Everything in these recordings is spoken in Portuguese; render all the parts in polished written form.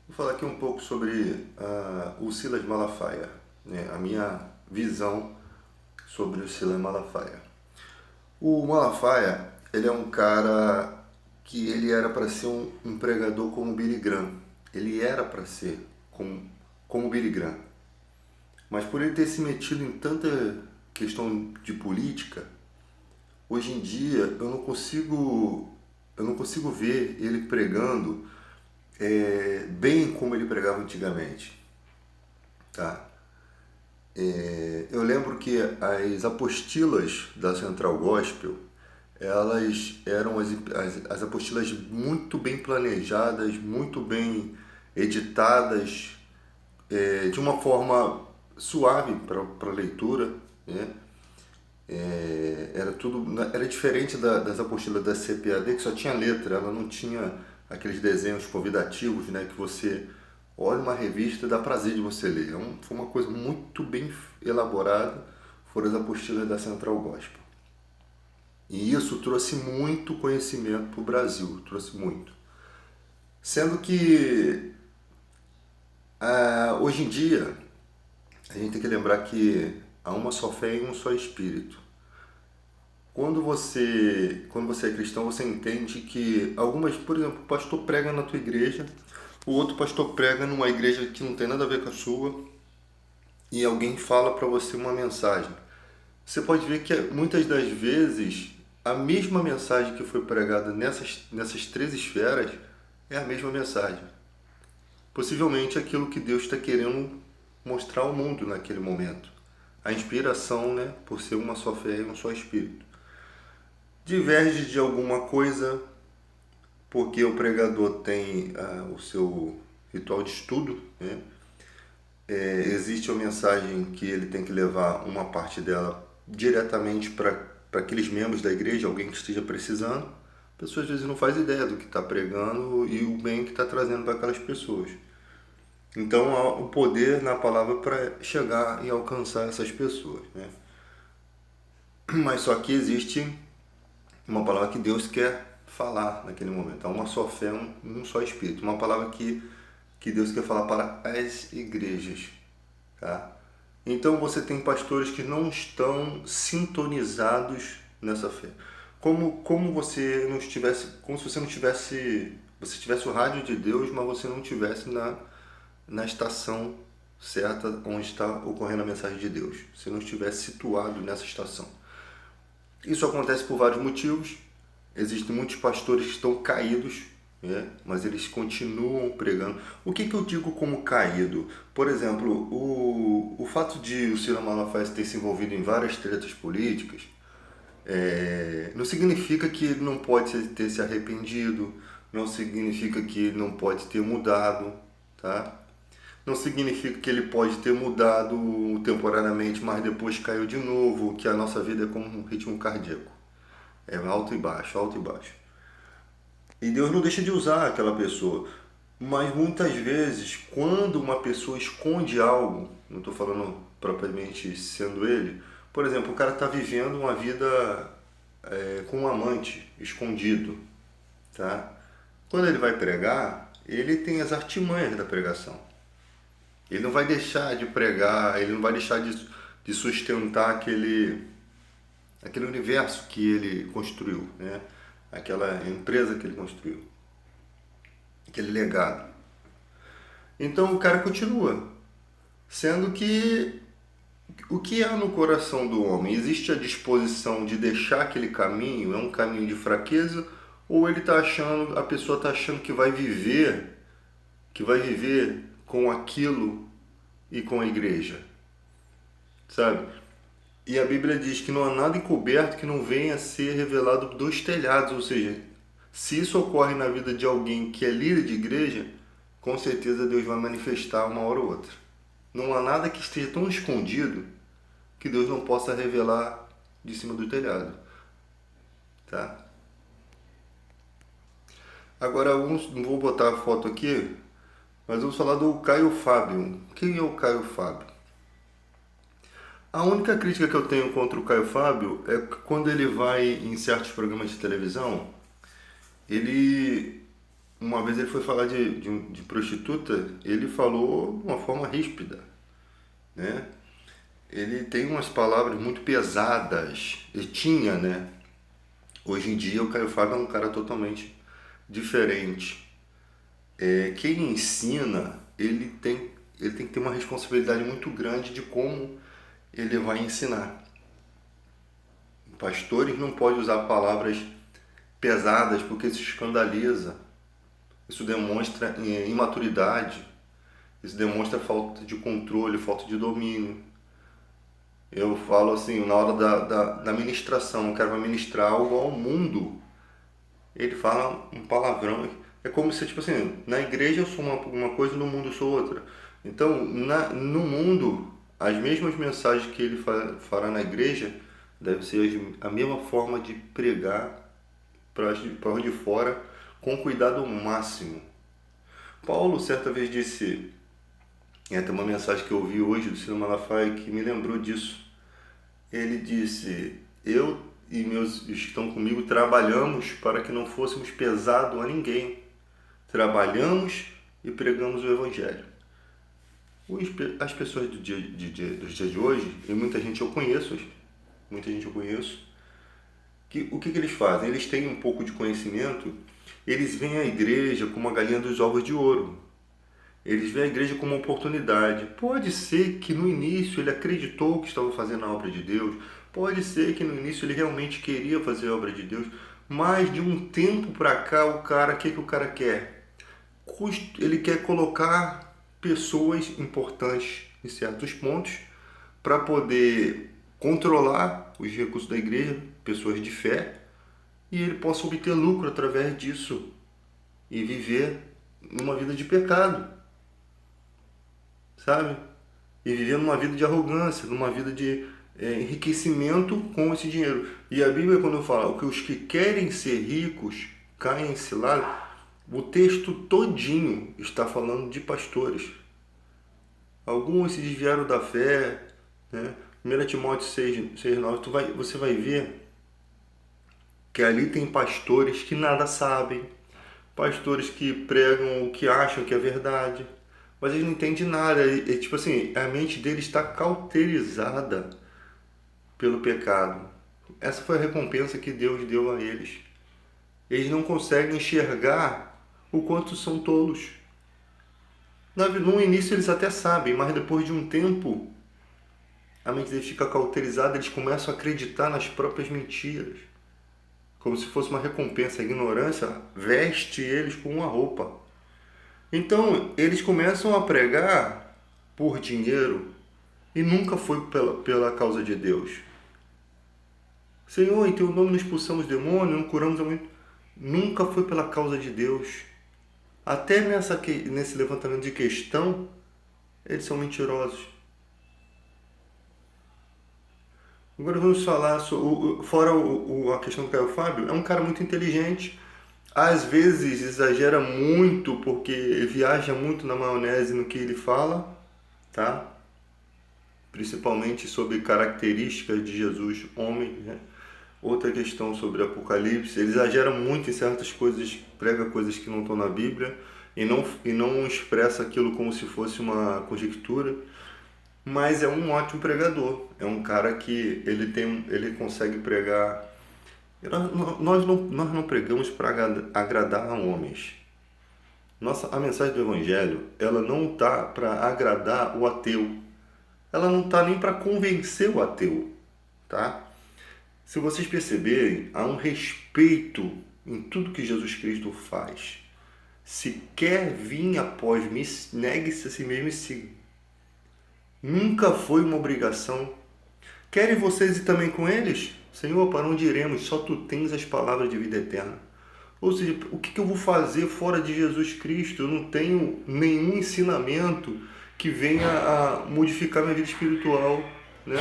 Vou falar aqui um pouco sobre o Silas Malafaia, né? A minha visão sobre o Silas Malafaia. O Malafaia, ele é um cara que ele era para ser um pregador como Billy Graham. Ele era para ser como Billy Graham. Mas por ele ter se metido em tanta questão de política, hoje em dia eu não consigo ver ele pregando bem como ele pregava antigamente, tá? Eu lembro que as apostilas da Central Gospel, elas eram as apostilas muito bem planejadas, muito bem editadas, de uma forma suave para a leitura, né? Era diferente das apostilas da CPAD, que só tinha letra, ela não tinha aqueles desenhos convidativos, né, que você olha uma revista e dá prazer de você ler. Foi uma coisa muito bem elaborada, foram as apostilas da Central Gospel. E isso trouxe muito conhecimento para o Brasil, trouxe muito. Sendo que hoje em dia a gente tem que lembrar que há uma só fé e um só Espírito. Quando você é cristão, você entende que por exemplo, o pastor prega na tua igreja, o outro pastor prega numa igreja que não tem nada a ver com a sua, e alguém fala para você uma mensagem. Você pode ver que muitas das vezes a mesma mensagem que foi pregada nessas três esferas é a mesma mensagem. Possivelmente aquilo que Deus está querendo mostrar ao mundo naquele momento. A inspiração, né, por ser uma só fé e um só Espírito. Diverge de alguma coisa porque o pregador tem o seu ritual de estudo, né? Existe uma mensagem que ele tem que levar uma parte dela diretamente para aqueles membros da igreja, alguém que esteja precisando. A pessoa às vezes não faz ideia do que está pregando e o bem que está trazendo para aquelas pessoas. Então há o poder na palavra para chegar e alcançar essas pessoas, né? Mas só que existe uma palavra que Deus quer falar naquele momento. Há uma só fé, um só Espírito. Uma palavra que Deus quer falar para as igrejas. Tá? Então você tem pastores que não estão sintonizados nessa fé. Como você não estivesse, como se você não tivesse, você tivesse o rádio de Deus, mas você não estivesse na estação certa onde está ocorrendo a mensagem de Deus. Você não estivesse situado nessa estação. Isso acontece por vários motivos. Existem muitos pastores que estão caídos, né? Mas eles continuam pregando. O que eu digo como caído? Por exemplo, o fato de o Ciro Malafaia ter se envolvido em várias tretas políticas não significa que ele não pode ter se arrependido, não significa que ele não pode ter mudado, tá? Não significa que ele pode ter mudado temporariamente, mas depois caiu de novo, que a nossa vida é como um ritmo cardíaco. É alto e baixo, alto e baixo. E Deus não deixa de usar aquela pessoa. Mas muitas vezes, quando uma pessoa esconde algo, não estou falando propriamente sendo ele, por exemplo, o cara está vivendo uma vida com um amante escondido, tá? Quando ele vai pregar, ele tem as artimanhas da pregação. Ele não vai deixar de pregar, ele não vai deixar de sustentar aquele universo que ele construiu, né? Aquela empresa que ele construiu, aquele legado. Então o cara continua, sendo que o que há no coração do homem? Existe a disposição de deixar aquele caminho? É um caminho de fraqueza? Ou a pessoa está achando que vai viver com aquilo e com a igreja, sabe? E a Bíblia diz que não há nada encoberto que não venha a ser revelado dos telhados, ou seja, se isso ocorre na vida de alguém que é líder de igreja, com certeza Deus vai manifestar uma hora ou outra. Não há nada que esteja tão escondido que Deus não possa revelar de cima do telhado, tá? Agora, não vou botar a foto aqui, mas vamos falar do Caio Fábio. Quem é o Caio Fábio? A única crítica que eu tenho contra o Caio Fábio é que quando ele vai em certos programas de televisão, ele uma vez ele foi falar de prostituta, ele falou de uma forma ríspida, né? Ele tem umas palavras muito pesadas, ele tinha, né? Hoje em dia o Caio Fábio é um cara totalmente diferente. Quem ensina, ele tem que ter uma responsabilidade muito grande de como ele vai ensinar. Pastores não podem usar palavras pesadas porque isso escandaliza. Isso demonstra imaturidade, isso demonstra falta de controle, falta de domínio. Eu falo assim, na hora da ministração, o cara vai ministrar algo ao mundo, ele fala um palavrão. É como se, tipo assim, na igreja eu sou uma coisa, no mundo eu sou outra. Então, no mundo, as mesmas mensagens que ele fará na igreja, deve ser a mesma forma de pregar para onde fora, com cuidado máximo. Paulo certa vez disse, tem uma mensagem que eu ouvi hoje do Ciro Malafaia que me lembrou disso. Ele disse, eu e meus que estão comigo trabalhamos para que não fôssemos pesado a ninguém. Trabalhamos e pregamos o Evangelho. As pessoas dos dias de hoje, e muita gente eu conheço, o que eles fazem? Eles têm um pouco de conhecimento, eles veem a igreja como a galinha dos ovos de ouro. Eles veem a igreja como uma oportunidade. Pode ser que no início ele acreditou que estava fazendo a obra de Deus, pode ser que no início ele realmente queria fazer a obra de Deus, mas de um tempo para cá, o que o cara quer? Ele quer colocar pessoas importantes em certos pontos para poder controlar os recursos da igreja, pessoas de fé, e ele possa obter lucro através disso e viver uma vida de pecado, sabe? E viver numa vida de arrogância, numa vida de enriquecimento com esse dinheiro. E a Bíblia, quando fala que os que querem ser ricos caem em cilada, o texto todinho está falando de pastores. Alguns se desviaram da fé, né? 1 Timóteo 6:9, você vai ver que ali tem pastores que nada sabem, pastores que pregam o que acham que é verdade, mas eles não entendem nada. Tipo assim, a mente deles está cauterizada pelo pecado. Essa foi a recompensa que Deus deu a eles. Eles não conseguem enxergar o quanto são tolos. No início eles até sabem, mas depois de um tempo, a mente deles fica cauterizada, eles começam a acreditar nas próprias mentiras. Como se fosse uma recompensa. A ignorância veste eles com uma roupa. Então, eles começam a pregar por dinheiro e nunca foi pela causa de Deus. Senhor, em teu nome não expulsamos demônios, não curamos a muito. Nunca foi pela causa de Deus. Até nesse levantamento de questão, eles são mentirosos. Agora vamos falar fora a questão do Caio Fábio. É um cara muito inteligente, às vezes exagera muito porque viaja muito na maionese no que ele fala, tá? Principalmente sobre características de Jesus, homem, né? Outra questão sobre Apocalipse, ele exagera muito em certas coisas, prega coisas que não estão na Bíblia e não expressa aquilo como se fosse uma conjectura, mas é um ótimo pregador, é um cara que ele consegue pregar. Nós não pregamos para agradar a homens. A mensagem do Evangelho, ela não está para agradar o ateu, ela não está nem para convencer o ateu, tá? Se vocês perceberem, há um respeito em tudo que Jesus Cristo faz. Se quer vir após mim, negue-se a si mesmo e siga. Nunca foi uma obrigação. Querem vocês ir também com eles? Senhor, para onde iremos? Só tu tens as palavras de vida eterna. Ou seja, o que eu vou fazer fora de Jesus Cristo? Eu não tenho nenhum ensinamento que venha a modificar minha vida espiritual, né?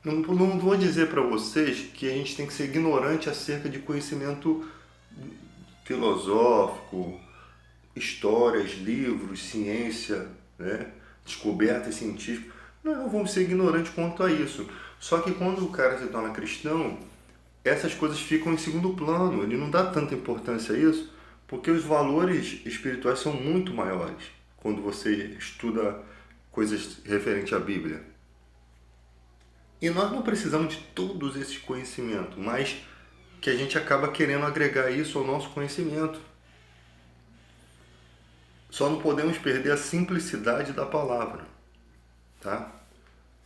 Não vou dizer para vocês que a gente tem que ser ignorante acerca de conhecimento filosófico, histórias, livros, ciência, né? Descobertas científicas. Não vamos ser ignorantes quanto a isso. Só que quando o cara se torna cristão, essas coisas ficam em segundo plano. Ele não dá tanta importância a isso, Porque os valores espirituais são muito maiores quando você estuda coisas referentes à Bíblia. E nós não precisamos de todos esses conhecimentos, mas que a gente acaba querendo agregar isso ao nosso conhecimento. Só não podemos perder a simplicidade da palavra, tá?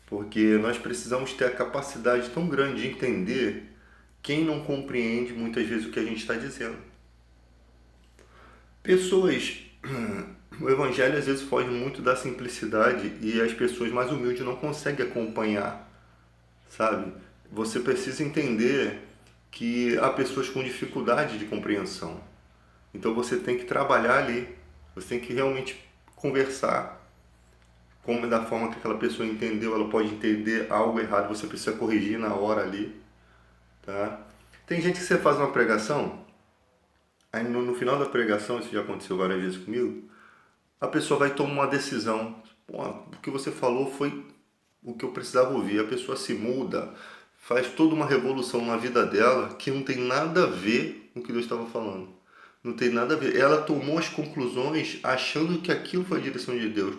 Porque nós precisamos ter a capacidade tão grande de entender quem não compreende muitas vezes o que a gente está dizendo. Pessoas, o evangelho às vezes foge muito da simplicidade e as pessoas mais humildes não conseguem acompanhar, sabe? Você precisa entender que há pessoas com dificuldade de compreensão. Então você tem que trabalhar ali, você tem que realmente conversar, como da forma que aquela pessoa entendeu, ela pode entender algo errado, você precisa corrigir na hora ali, tá? Tem gente que você faz uma pregação, aí no final da pregação, isso já aconteceu várias vezes comigo, a pessoa vai tomar uma decisão. Pô, o que você falou foi o que eu precisava ouvir. A pessoa se muda, faz toda uma revolução na vida dela que não tem nada a ver com o que Deus estava falando. Não tem nada a ver. Ela tomou as conclusões achando que aquilo foi a direção de Deus.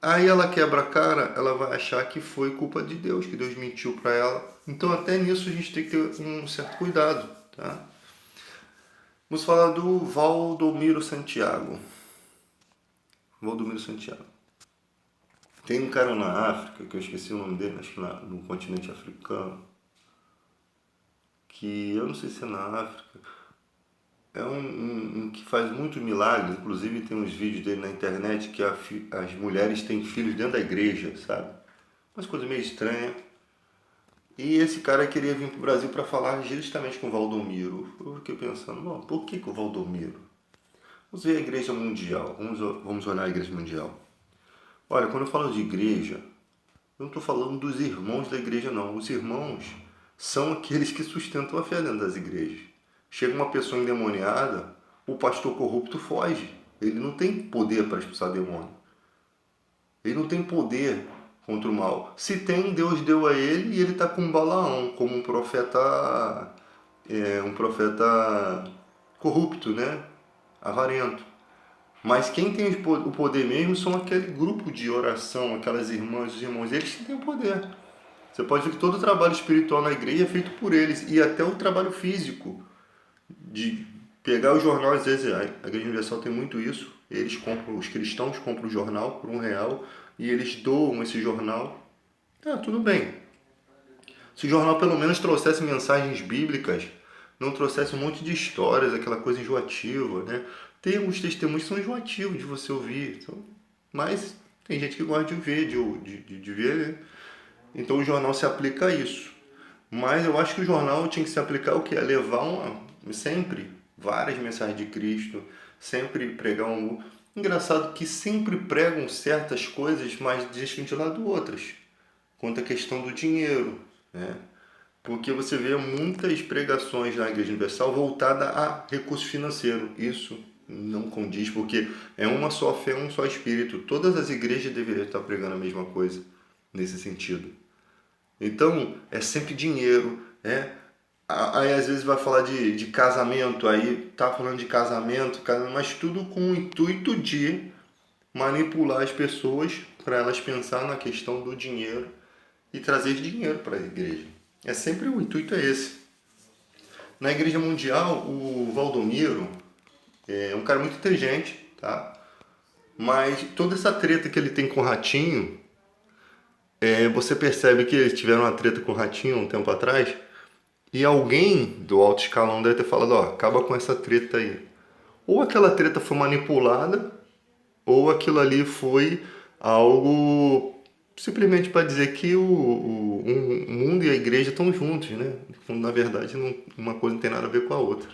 Aí ela quebra a cara, ela vai achar que foi culpa de Deus, que Deus mentiu para ela. Então até nisso a gente tem que ter um certo cuidado, tá? Vamos falar do Valdomiro Santiago. Valdomiro Santiago. Tem um cara na África, que eu esqueci o nome dele, acho que no continente africano, que eu não sei se é na África, é um que faz muitos milagres, inclusive tem uns vídeos dele na internet que as mulheres têm filhos dentro da igreja, sabe? Umas coisas meio estranhas. E esse cara queria vir para o Brasil para falar justamente com o Valdomiro. Eu fiquei pensando, bom, por que o Valdomiro? Vamos ver a igreja mundial, vamos olhar a igreja mundial. Olha, quando eu falo de igreja, eu não estou falando dos irmãos da igreja, não. Os irmãos são aqueles que sustentam a fé dentro das igrejas. Chega uma pessoa endemoniada, o pastor corrupto foge. Ele não tem poder para expulsar demônio. Ele não tem poder contra o mal. Se tem, Deus deu a ele e ele está com Balaão, como um profeta corrupto, né? Avarento. Mas quem tem o poder mesmo são aquele grupo de oração, aquelas irmãs, os irmãos, eles que têm o poder. Você pode ver que todo o trabalho espiritual na igreja é feito por eles, e até o trabalho físico, de pegar o jornal, às vezes a Igreja Universal tem muito isso, eles compram, os cristãos compram o jornal por R$ 1, e eles doam esse jornal. Tudo bem. Se o jornal pelo menos trouxesse mensagens bíblicas, não trouxesse um monte de histórias, aquela coisa enjoativa, né? Tem alguns testemunhos que são enjoativos de você ouvir, mas tem gente que gosta de ver, de ver, né? Então o jornal se aplica a isso. Mas eu acho que o jornal tinha que se aplicar o quê? A levar sempre várias mensagens de Cristo, sempre pregar um... Engraçado que sempre pregam certas coisas, mas deixam de lado outras. Quanto à questão do dinheiro, né? Porque você vê muitas pregações na Igreja Universal voltada a recurso financeiro. Isso não condiz, porque é uma só fé, um só espírito. Todas as igrejas deveriam estar pregando a mesma coisa, nesse sentido. Então, é sempre dinheiro, né? Aí às vezes vai falar de casamento, aí tá falando de casamento, mas tudo com o intuito de manipular as pessoas para elas pensar na questão do dinheiro e trazer dinheiro para a igreja. É sempre o intuito é esse. Na Igreja Mundial, o Valdomiro é um cara muito inteligente, tá? Mas toda essa treta que ele tem com o Ratinho, você percebe que eles tiveram uma treta com o Ratinho um tempo atrás, e alguém do alto escalão deve ter falado, ó, acaba com essa treta aí. Ou aquela treta foi manipulada, ou aquilo ali foi algo simplesmente para dizer que o mundo e a igreja estão juntos, né? Na verdade, uma coisa não tem nada a ver com a outra.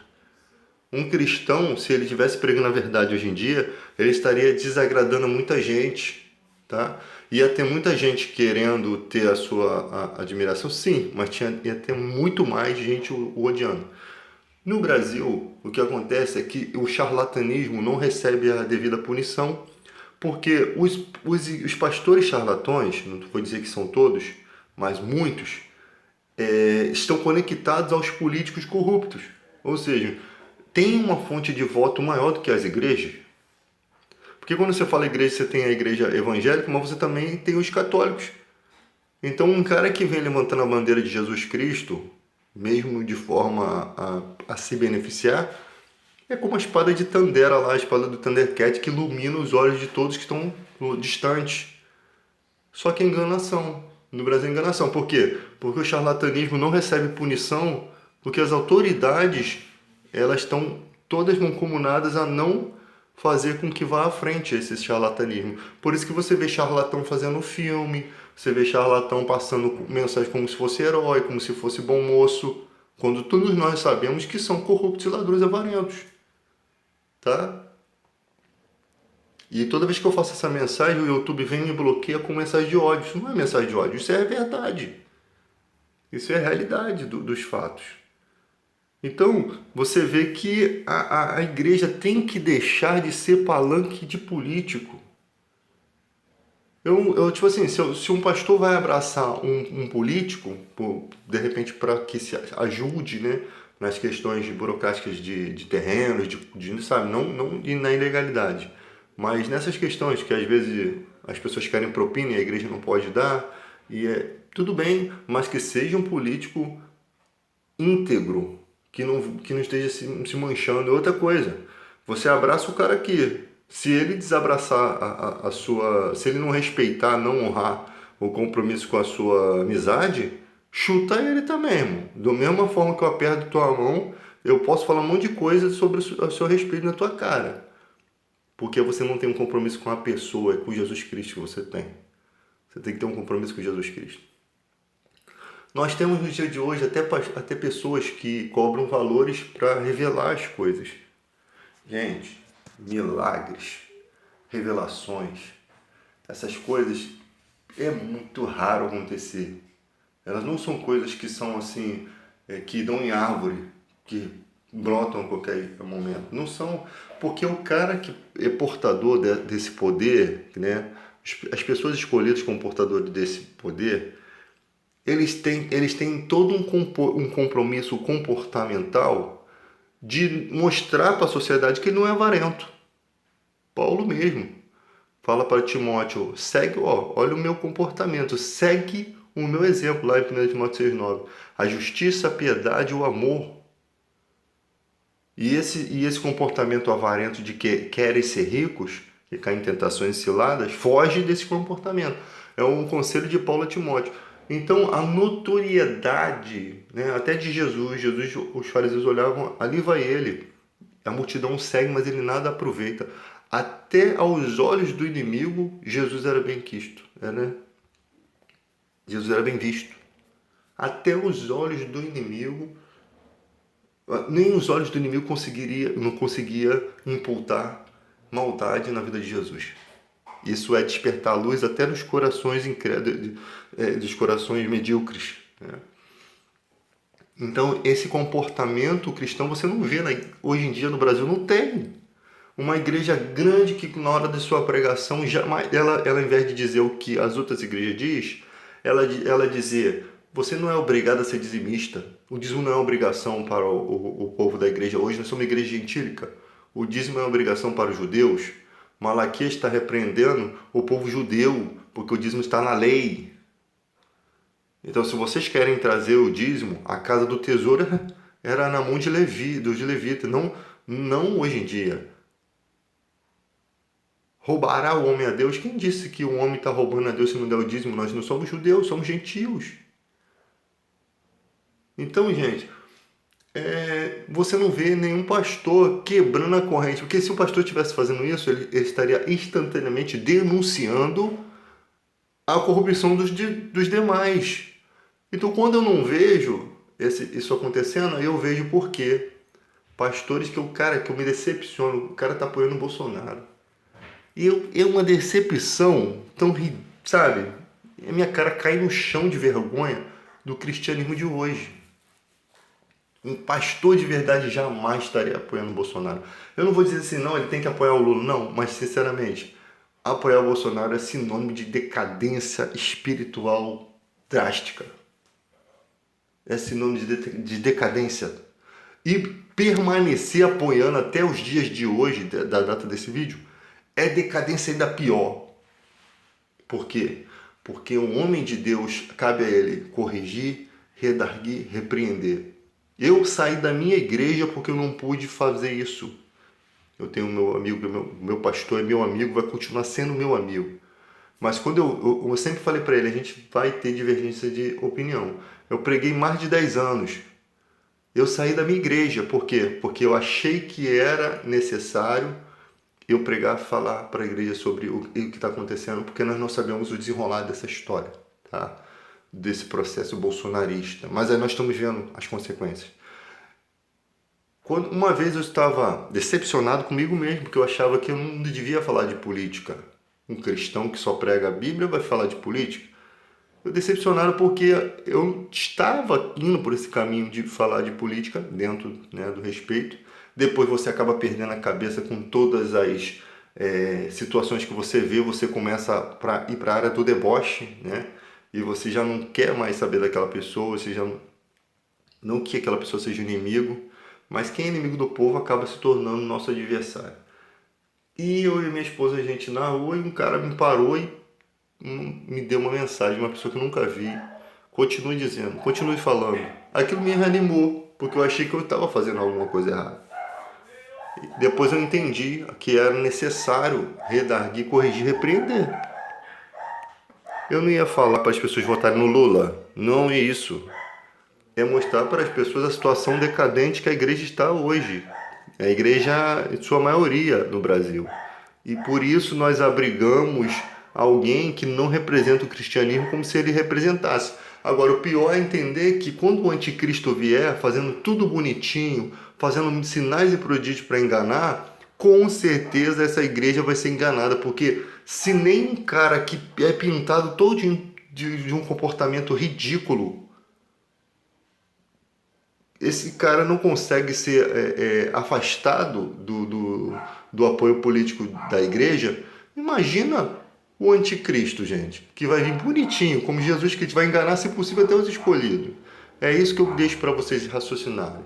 Um cristão, se ele estivesse pregando a verdade hoje em dia, ele estaria desagradando muita gente, tá? Ia ter muita gente querendo ter a sua admiração, sim, mas ia ter muito mais gente o odiando. No Brasil, o que acontece é que o charlatanismo não recebe a devida punição, porque os pastores charlatões, não vou dizer que são todos, mas muitos, estão conectados aos políticos corruptos. Ou seja, tem uma fonte de voto maior do que as igrejas. Porque quando você fala igreja, você tem a igreja evangélica, mas você também tem os católicos. Então, um cara que vem levantando a bandeira de Jesus Cristo, mesmo de forma a se beneficiar, é como a espada de Tandera lá, a espada do Thundercat, que ilumina os olhos de todos que estão distantes. Só que é enganação. No Brasil é enganação. Por quê? Porque o charlatanismo não recebe punição, porque as autoridades, elas estão todas mancomunadas a não fazer com que vá à frente esse charlatanismo. Por isso que você vê charlatão fazendo filme, você vê charlatão passando mensagem como se fosse herói, como se fosse bom moço, quando todos nós sabemos que são corruptos e ladrões avarentos. Tá? E toda vez que eu faço essa mensagem, o YouTube vem e me bloqueia com mensagem de ódio. Isso não é mensagem de ódio, isso é verdade. Isso é a realidade dos fatos. Então, você vê que a igreja tem que deixar de ser palanque de político. Tipo assim, se um pastor vai abraçar um político, de repente para que se ajude, né, nas questões burocráticas de terrenos, sabe, não e na ilegalidade, mas nessas questões que às vezes as pessoas querem propina e a igreja não pode dar, tudo bem, mas que seja um político íntegro, que não esteja se manchando. É outra coisa, você abraça o cara aqui, se ele desabraçar a sua... Se ele não respeitar, não honrar o compromisso com a sua amizade, chuta ele também, irmão. Da mesma forma que eu aperto tua mão, eu posso falar um monte de coisa sobre o seu respeito na tua cara. Porque você não tem um compromisso com a pessoa, é com Jesus Cristo que você tem. Você tem que ter um compromisso com Jesus Cristo. Nós temos no dia de hoje até pessoas que cobram valores para revelar as coisas. Gente, milagres, revelações, essas coisas é muito raro acontecer. Elas não são coisas que são assim, que dão em árvore, que brotam a qualquer momento. Não são, porque o cara que é portador desse poder, né? As pessoas escolhidas como portadores desse poder, eles têm todo um compromisso comportamental de mostrar para a sociedade que ele não é avarento. Paulo mesmo fala para Timóteo, segue, olha o meu comportamento, segue o meu exemplo, lá em 1 Timóteo 6,9. A justiça, a piedade e o amor. E esse comportamento avarento de que querem ser ricos, que caem em tentações e ciladas, foge desse comportamento. É um conselho de Paulo a Timóteo. Então, a notoriedade, né, até de Jesus, os fariseus olhavam, ali vai ele. A multidão segue, mas ele nada aproveita. Até aos olhos do inimigo, Jesus era bem quisto. Né? Jesus era bem visto. Até os olhos do inimigo, nem os olhos do inimigo não conseguia imputar maldade na vida de Jesus. Isso é despertar a luz até nos corações incrédulos, dos corações medíocres. Né? Então, esse comportamento cristão você não vê hoje em dia no Brasil, não tem. Uma igreja grande que na hora de sua pregação, jamais, ela ao invés de dizer o que as outras igrejas diz, ela dizer, você não é obrigado a ser dizimista. O dízimo não é obrigação para o povo da igreja. Hoje nós somos uma igreja gentílica. O dízimo é obrigação para os judeus. Malaquias está repreendendo o povo judeu, porque o dízimo está na lei. Então, se vocês querem trazer o dízimo, a casa do tesouro era na mão dos levitas, não hoje em dia. Roubará o homem a Deus? Quem disse que o homem está roubando a Deus se não der o dízimo? Nós não somos judeus, somos gentios. Então, gente, você não vê nenhum pastor quebrando a corrente, porque se o pastor estivesse fazendo isso, ele estaria instantaneamente denunciando a corrupção dos demais. Então, quando eu não vejo isso acontecendo, eu vejo por quê. Pastores que eu me decepciono, o cara está apoiando o Bolsonaro. E é uma decepção tão, sabe? A minha cara cai no chão de vergonha do cristianismo de hoje. Um pastor de verdade jamais estaria apoiando o Bolsonaro. Eu não vou dizer assim, não, ele tem que apoiar o Lula, não, mas sinceramente, apoiar o Bolsonaro é sinônimo de decadência espiritual drástica. É sinônimo de decadência. E permanecer apoiando até os dias de hoje, da data desse vídeo, é decadência ainda pior. Por quê? Porque um homem de Deus, cabe a ele corrigir, redarguir, repreender. Eu saí da minha igreja porque eu não pude fazer isso. Eu tenho meu amigo, meu pastor é meu amigo, vai continuar sendo meu amigo. Mas quando eu sempre falei para ele, a gente vai ter divergência de opinião. Eu preguei mais de 10 anos. Eu saí da minha igreja. Por quê? Porque eu achei que era necessário eu pregar, falar para a igreja sobre o que está acontecendo, porque nós não sabemos o desenrolar dessa história, tá? Desse processo bolsonarista. Mas aí nós estamos vendo as consequências. Uma vez eu estava decepcionado comigo mesmo, porque eu achava que eu não devia falar de política. Um cristão que só prega a Bíblia vai falar de política? Eu decepcionado porque eu estava indo por esse caminho de falar de política, dentro, né, do respeito. Depois você acaba perdendo a cabeça com todas as situações que você vê, você começa a ir para a área do deboche, né? E você já não quer mais saber daquela pessoa, você já não quer que aquela pessoa seja inimigo, mas quem é inimigo do povo acaba se tornando nosso adversário. E eu e minha esposa, a gente na rua, e um cara me parou e me deu uma mensagem, uma pessoa que eu nunca vi. Continue dizendo, continue falando. Aquilo me reanimou, porque eu achei que eu estava fazendo alguma coisa errada. Depois eu entendi que era necessário redarguir, corrigir, repreender. Eu não ia falar para as pessoas votarem no Lula, não é isso. É mostrar para as pessoas a situação decadente que a igreja está hoje. A igreja, em sua maioria, no Brasil. E por isso nós abrigamos alguém que não representa o cristianismo como se ele representasse. Agora, o pior é entender que quando o anticristo vier, fazendo tudo bonitinho, fazendo sinais e prodígios para enganar, com certeza essa igreja vai ser enganada, porque se nem um cara que é pintado todo de um comportamento ridículo, esse cara não consegue ser afastado do apoio político da igreja, imagina o anticristo, gente, que vai vir bonitinho, como Jesus, que vai enganar, se possível, até os escolhidos. É isso que eu deixo para vocês raciocinarem.